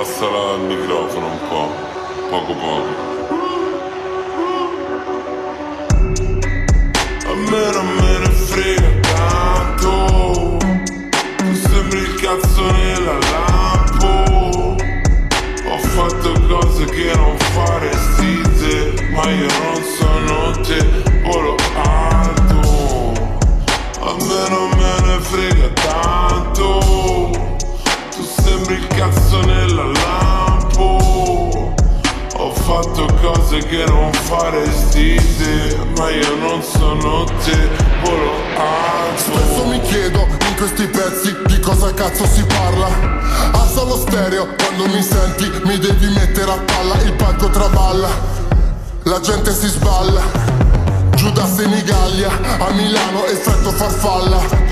Abbassala il microfono un po', poco poco. A me non me ne frega tanto, tu sembri il cazzo nella lampo. Ho fatto cose che non faresti te, ma io non sono te, volo alto. A me non me ne frega tanto, tu sembri il cazzo nella lampo. Ho fatto cose che non faresti te, ma io non sono te, volo alto. Spesso mi chiedo in questi pezzi di cosa cazzo si parla. Alza lo stereo quando mi senti, mi devi mettere a palla. Il palco traballa, la gente si sballa. Giù da Senigallia a Milano effetto farfalla.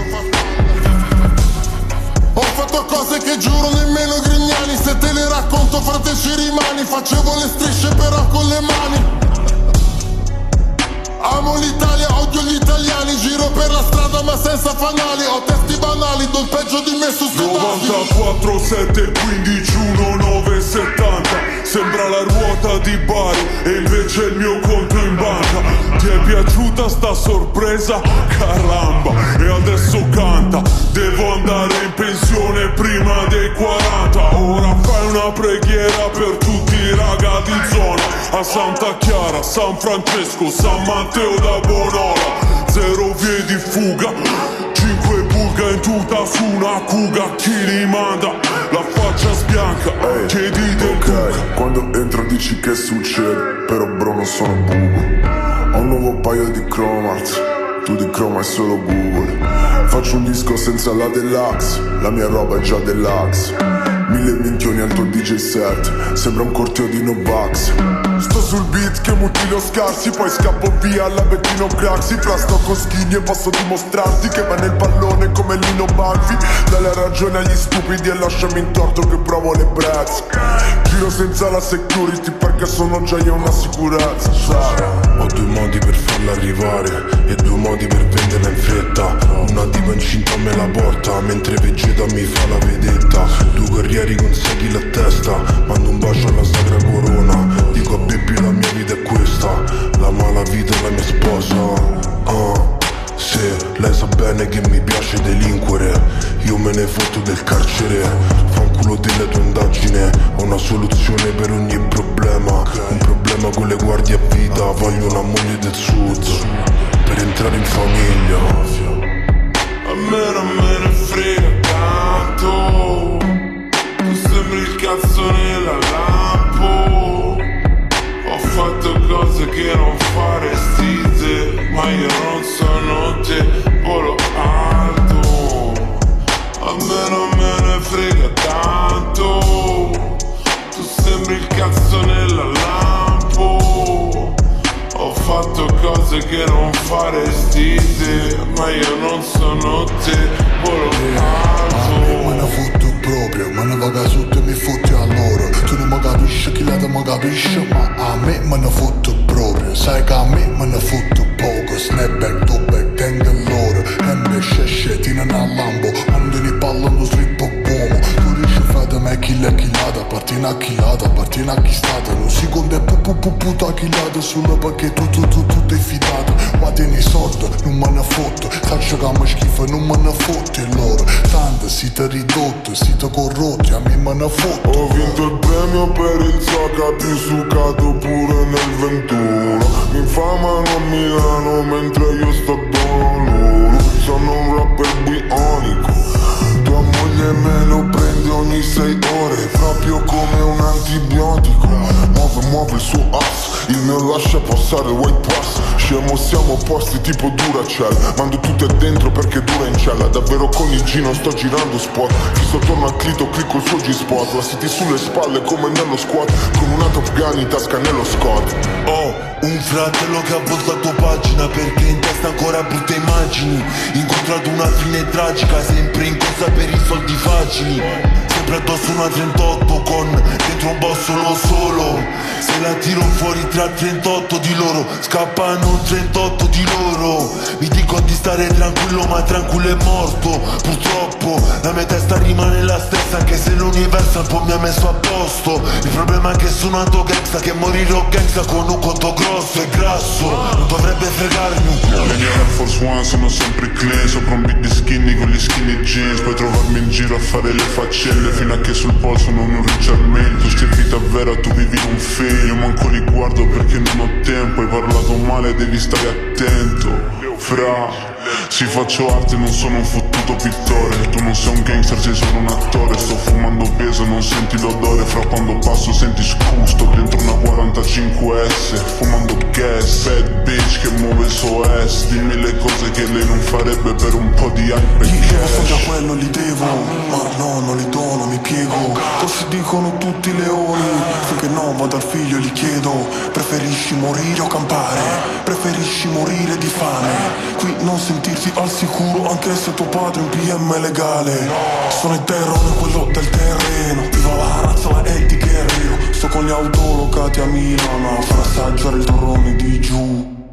Ho fatto cose che giuro nemmeno Grignani. Se te le racconto frate ci rimani. Facevo le strisce però con le mani. Amo l'Italia, odio gli italiani. Giro per la strada ma senza fanali. Ho testi banali, do il peggio di me su Stefani. 94, 7, 15, 1, 9, 70. Sembra la ruota di Bari e invece il mio conto in banca. Ti è piaciuta sta sorpresa? Caramba, e adesso canta. Devo andare in pensione prima dei 40. Ora fai una preghiera per tutti i raga di zona. A Santa Chiara, San Francesco, San Matteo da Bonola. 0 vie di fuga, 5 pulga in tuta su una cuga. Chi li manda? La faccia sbianca, chiedi del ok, quando entro dici che succede, però bro non sono buco. Ho un nuovo paio di Chromart, tu di Chroma è solo Google. Faccio un disco senza la deluxe, la mia roba è già deluxe. 1000 minchioni al tuo DJ set, sembra un corteo di Novax. Sto sul beat che mutilo scarsi, poi scappo via alla Bettino Craxi. Sto con skinny e posso dimostrarti che va nel pallone come Lino Banfi. Dai la ragione agli stupidi e lasciami in torto che provo le brezze. Giro senza la security perché sono già io una sicurezza, sai. Ho 2 modi per farla arrivare e 2 modi per venderla in fretta. Una diva incinta me la porta, mentre Vegeta mi fa la vedetta. 2 guerrieri con seghi la testa, mando un bacio alla Sacra Corona. Dico a Baby la mia vita è questa, la mala vita è la mia sposa. Se lei sa bene che mi piace delinquere, io me ne fotto del carcere. Fanculo della tua indagine, ho una soluzione per ogni problema. Un problema con le guardie a vita, voglio una moglie del sud per entrare in famiglia. A me non me ne frega tanto, tu sembri il cazzo nella lampo. Ho fatto cose che non faresti te, ma io non sono te, volo alto. A me non me ne frega tanto, tu sembri il cazzo nella lampo. Ho fatto cose che non faresti te, ma io non sono te, volo alto. Me ne fotto proprio, me ne vaga sotto e mi fotti a loro. Tu non mi capisci, chi l'altro mi capisce, ma a me ne fotto proprio. Sai che a me ne fotto poco. Snapback, topback, tengo loro. E me scesce, tirano a lambo. Quando ne parlano slippo buono. Tu riesci a fare me chillata. Partina a chi stata. Non si conta puta chillata. Solo perché tu sei fidato. Ma tieni sordo, non me ne fotto. Faccio che mi schifo, non me ne fotti loro. Tanto siete ridotti, siete corrotti, a me ne fotto. Ho vinto il premio per il Saka, più succato pure nel 21. Mi infamano a Milano mentre io sto a loro. Sono un rapper bionico, tua moglie me lo prende ogni 6 ore, proprio come un antibiotico. Muove il suo ass, il mio lascia passare il white pass. Scemo siamo posti tipo Duracell, mando tutte dentro perché dura in cella. Davvero con il Gino sto girando spot, fisso attorno al clito, clicco il suo G-spot. La city sulle spalle come nello squat, con una Top Gun in tasca nello Scott. Oh, un fratello che ha voltato pagina perché in testa ancora brutte immagini. Incontrato una fine tragica, sempre in corsa per i soldi facili. sempre addosso una 38 con dentro un boss solo. Se la tiro fuori tra 38 di loro, scappano 38 di loro. Mi dico di stare tranquillo, ma tranquillo è morto. Purtroppo la mia testa rimane la stessa, anche se l'universo un po' mi ha messo a posto. Il problema è che sono nato gangsta, che morirò gangsta con un conto grosso e grasso. Non dovrebbe fregarmi. Le mie Air Force One sono sempre clean, sopra un beat di skinny con gli skinny jeans. Puoi trovarmi in giro a fare le faccende, fino a che sul polso non un ricciarmento. Sti vita vera, tu vivi in un film, io manco li guardo perché non ho tempo. Hai parlato male, devi stare attento. Fra, sì faccio arte, non sono un fottuto pittore. Tu non sei un gangster, sei solo un attore. Sto fumando peso, non senti l'odore. Fra quando passo senti scusto dentro una 45S, fumando gas. Bad bitch che muove SOS, dimmi le cose che lei non farebbe per un po' di hype e Gli devo sempre a cash. quello, li devo, ma no, non li do, non mi piego. Così dicono tutti i leoni, finché non vado al figlio gli chiedo: preferisci morire o campare? Preferisci morire di fame? Qui non sentirsi al sicuro, anche se tuo padre è un PM è legale. Sono il terrore, quello del terreno. Viva la razza, la Eddie Guerrero. Sto con gli autolocati a Milano a far assaggiare il torrone di giù.